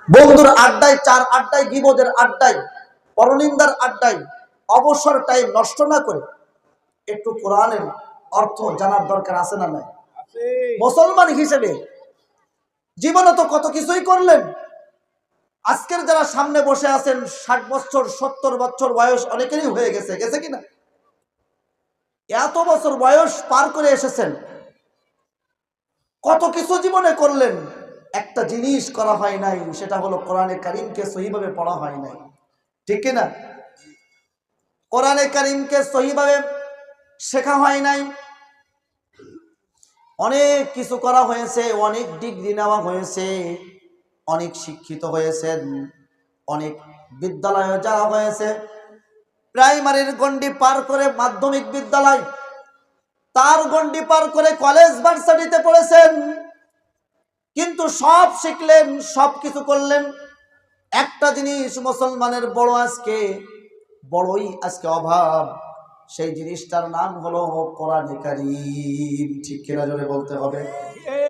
বন্ধুর আড্ডায়, চার আড্ডায়, গীবতের আড্ডায়, পরনিন্দার আড্ডায় অবসর টাইম নষ্ট না করে একটু কোরআনের অর্থ জানার দরকার আছে না নাই? মুসলমান হিসেবে জীবনে তো কত কিছুই করলেন। আজকের যারা সামনে বসে আছেন 60 বছর 70 বছর বয়স অনেকেরই হয়ে গেছে, গেছে কিনা? এত বছর বয়স পার করে এসেছেন, কত কিছু জীবনে করলেন, একটা জিনিস করা হয় নাই, সেটা হলো কোরআনে কারিমকে সহিভাবে পড়া হয় নাই। ঠিক কিনা? কোরআনে কারিমকে সহিভাবে শেখা হয় নাই। অনেক কিছু করা হয়েছে, অনেক ডিগ্রি নেওয়া হয়েছে, অনেক শিক্ষিত হয়েছেন, অনেক বিদ্যালয়ে যাওয়া হয়েছে, প্রাইমারির গণ্ডি পার করে মাধ্যমিক বিদ্যালয়, তার গণ্ডি পার করে কলেজ ভার্সিটিতে পড়েছেন, কিন্তু সব শিখলেন, সব কিছু করলেন। একটা জিনিস মুসলমানের বড়ই আজকে অভাব, সেই জিনিসটার নাম হলো কোরআনে কারীম। ঠিক কিনা জোরে বলতে হবে।